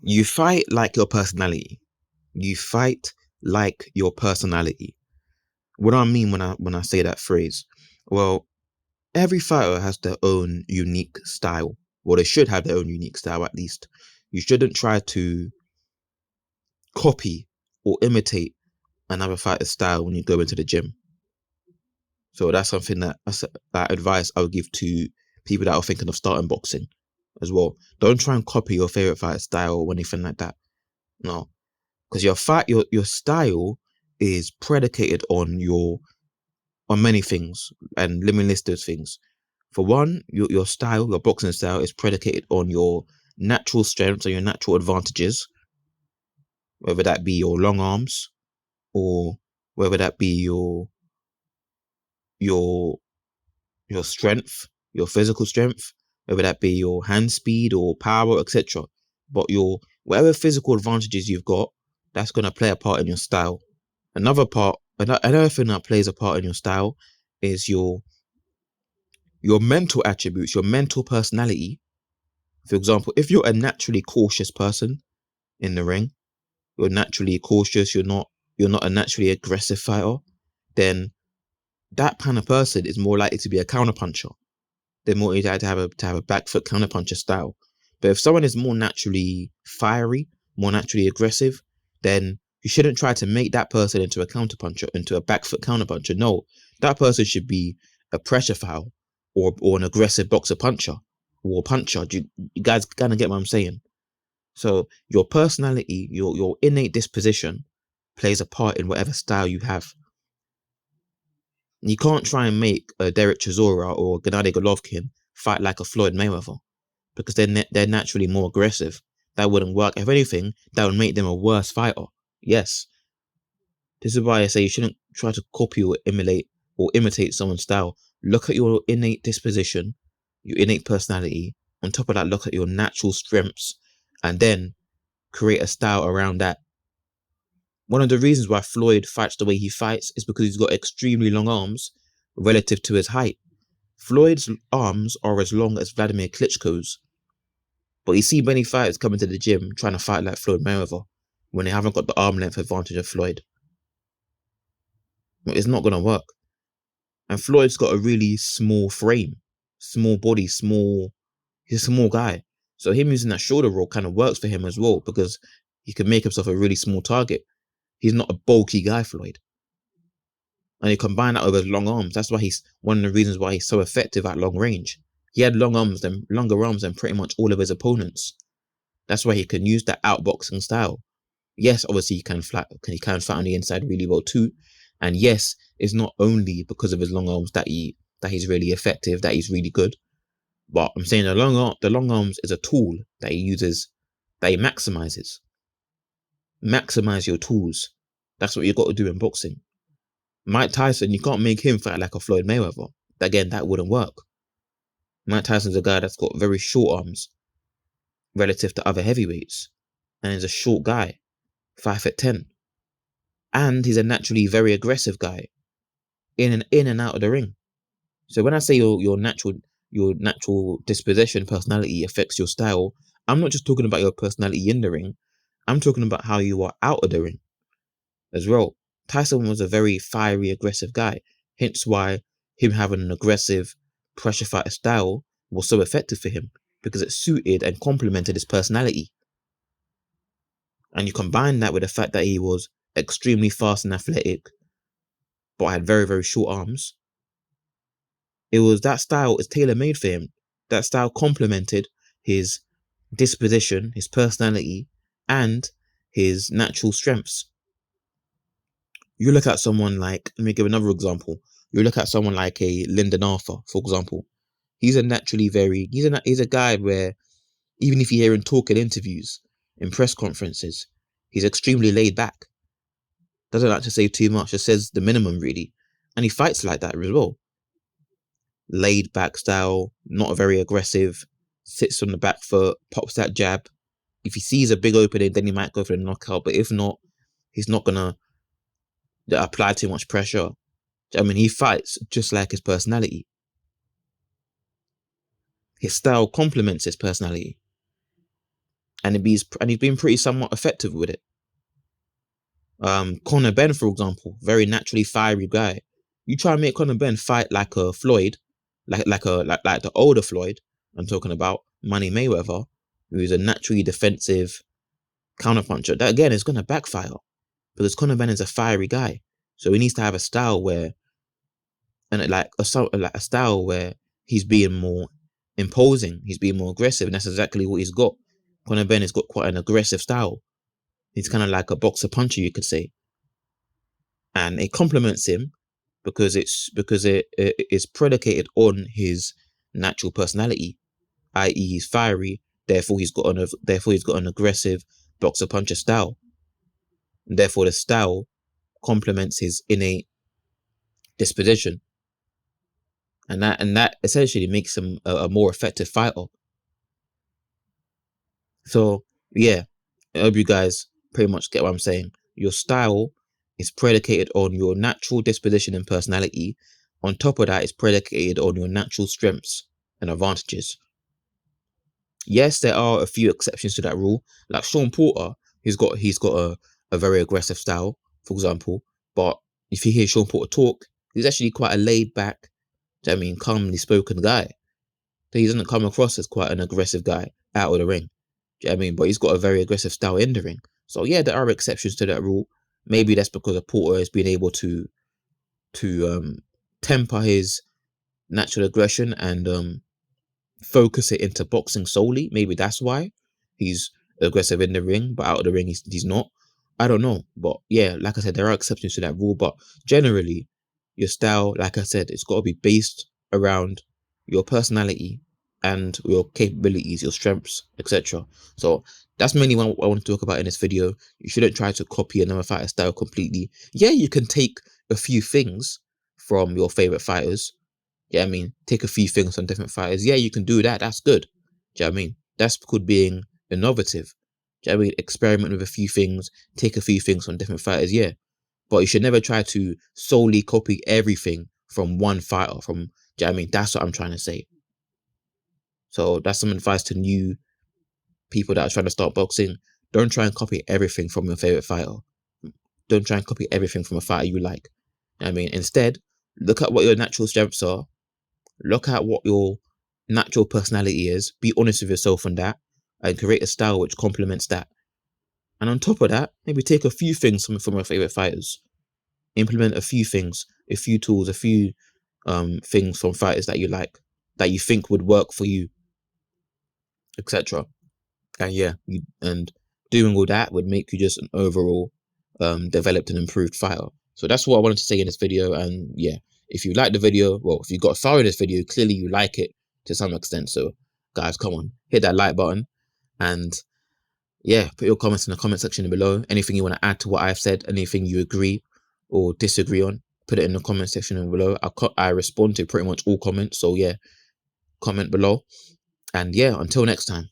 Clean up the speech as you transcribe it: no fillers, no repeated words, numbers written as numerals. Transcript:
You fight like your personality. You fight like your personality. What do I mean when I say that phrase? Well, every fighter has their own unique style. Well, they should have their own unique style at least. You shouldn't try to copy or imitate another fighter's style when you go into the gym. So that's something that advice I would give to people that are thinking of starting boxing as well. Don't try and copy your favorite fighter's style or anything like that. No, because your style is predicated on many things, and let me list those things. For one, your boxing style is predicated on your natural strengths and your natural advantages, whether that be your long arms or whether that be your your strength, your physical strength, whether that be your hand speed or power, etc. But your whatever physical advantages you've got, that's gonna play a part in your style. Another thing that plays a part in your style is your mental attributes, your mental personality. For example, if you're a naturally cautious person in the ring, you're naturally cautious, you're not a naturally aggressive fighter, then that kind of person is more likely to be a counterpuncher. They're more likely to have a back foot counterpuncher style. But if someone is more naturally fiery, more naturally aggressive, then you shouldn't try to make that person into a counterpuncher, into a back foot counterpuncher. No, that person should be a pressure foul or an aggressive boxer puncher or puncher. You guys kind of get what I'm saying? So your personality, your innate disposition plays a part in whatever style you have. You can't try and make a Derek Chisora or Gennady Golovkin fight like a Floyd Mayweather because they're naturally more aggressive. That wouldn't work. If anything, that would make them a worse fighter. Yes, this is why I say you shouldn't try to copy or imitate someone's style. Look at your innate disposition, your innate personality. On top of that, look at your natural strengths, and then create a style around that. One of the reasons why Floyd fights the way he fights is because he's got extremely long arms relative to his height. Floyd's arms are as long as Vladimir Klitschko's, but you see many fighters coming to the gym trying to fight like Floyd Mayweather when they haven't got the arm length advantage of Floyd. It's not going to work. And Floyd's got a really small frame, small body, he's a small guy. So him using that shoulder roll kind of works for him as well because he can make himself a really small target. He's not a bulky guy, Floyd. And you combine that with his long arms. That's why he's one of the reasons why he's so effective at long range. He had longer arms than pretty much all of his opponents. That's why he can use that outboxing style. Yes, obviously he can fight on the inside really well too. And yes, it's not only because of his long arms that he's really effective, that he's really good. But I'm saying the long arms is a tool that he uses, that he maximizes. Maximize your tools. That's what you got to do in boxing. Mike Tyson, you can't make him fight like a Floyd Mayweather. Again, that wouldn't work. Mike Tyson's a guy that's got very short arms relative to other heavyweights. And he's a short guy, 5'10". And he's a naturally very aggressive guy in and out of the ring. So when I say your natural disposition, personality affects your style, I'm not just talking about your personality in the ring. I'm talking about how you are out of the ring as well. Tyson was a very fiery, aggressive guy. Hence why him having an aggressive pressure fighter style was so effective for him, because it suited and complemented his personality. And you combine that with the fact that he was extremely fast and athletic, but had very, very short arms. That style is tailor-made for him. That style complemented his disposition, his personality, and his natural strengths. You look at someone like, let me give another example. You look at someone like a Lyndon Arthur, for example. He's a guy where even if you hear him talk in interviews, in press conferences, he's extremely laid back. Doesn't like to say too much, just says the minimum really. And he fights like that as well. Laid back style, not very aggressive, sits on the back foot, pops that jab. If he sees a big opening, then he might go for the knockout. But if not, he's not gonna apply too much pressure. I mean, he fights just like his personality. His style complements his personality. and he's been pretty somewhat effective with it. Conor Benn, for example, very naturally fiery guy. You try and make Conor Benn fight like a Floyd, like the older Floyd. I'm talking about Money Mayweather, who is a naturally defensive counterpuncher. That again is going to backfire because Conor Benn is a fiery guy, so he needs to have a style where, and like a style where he's being more imposing, he's being more aggressive, and that's exactly what he's got. Conor Benn has got quite an aggressive style. He's kind of like a boxer puncher, you could say, and it complements him because it is predicated on his natural personality, i.e., he's fiery. Therefore, he's got an aggressive boxer puncher style. And therefore, the style complements his innate disposition, and that essentially makes him a more effective fighter. So yeah, I hope you guys pretty much get what I'm saying. Your style is predicated on your natural disposition and personality. On top of that, it's predicated on your natural strengths and advantages. Yes, there are a few exceptions to that rule. Like Sean Porter, he's got a very aggressive style, for example. But if you hear Sean Porter talk, he's actually quite a laid back, calmly spoken guy. So he doesn't come across as quite an aggressive guy out of the ring. Do you know what I mean? But he's got a very aggressive style in the ring. So yeah, there are exceptions to that rule. Maybe that's because a Porter has been able to temper his natural aggression and focus it into boxing solely. Maybe that's why he's aggressive in the ring, but out of the ring he's not. I don't know. But yeah, like I said, there are exceptions to that rule. But generally, your style, like I said, it's got to be based around your personality and your capabilities, your strengths, etc. So that's mainly what I want to talk about in this video. You shouldn't try to copy another fighter's style completely. Yeah, you can take a few things from your favorite fighters. Yeah, I mean, take a few things from different fighters. Yeah, you can do that. That's good. Do you know what I mean? That's called being innovative. Do you know what I mean? Experiment with a few things, take a few things from different fighters. Yeah, but you should never try to solely copy everything from one fighter. Do you know what I mean? That's what I'm trying to say. So that's some advice to new people that are trying to start boxing. Don't try and copy everything from your favorite fighter. Don't try and copy everything from a fighter you like. You know what I mean? Instead, look at what your natural strengths are. Look at what your natural personality is. Be honest with yourself on that and create a style which complements that. And on top of that, maybe take a few things from your favorite fighters. Implement a few things, a few tools, a few things from fighters that you like, that you think would work for you, etc. And yeah, and doing all that would make you just an overall developed and improved fighter. So that's what I wanted to say in this video. And yeah, if you like the video, well, if you got far in this video, clearly you like it to some extent. So guys, come on, hit that like button, and yeah, put your comments in the comment section below. Anything you want to add to what I've said, anything you agree or disagree on, put it in the comment section below. I respond to pretty much all comments. So yeah, comment below. And yeah, until next time.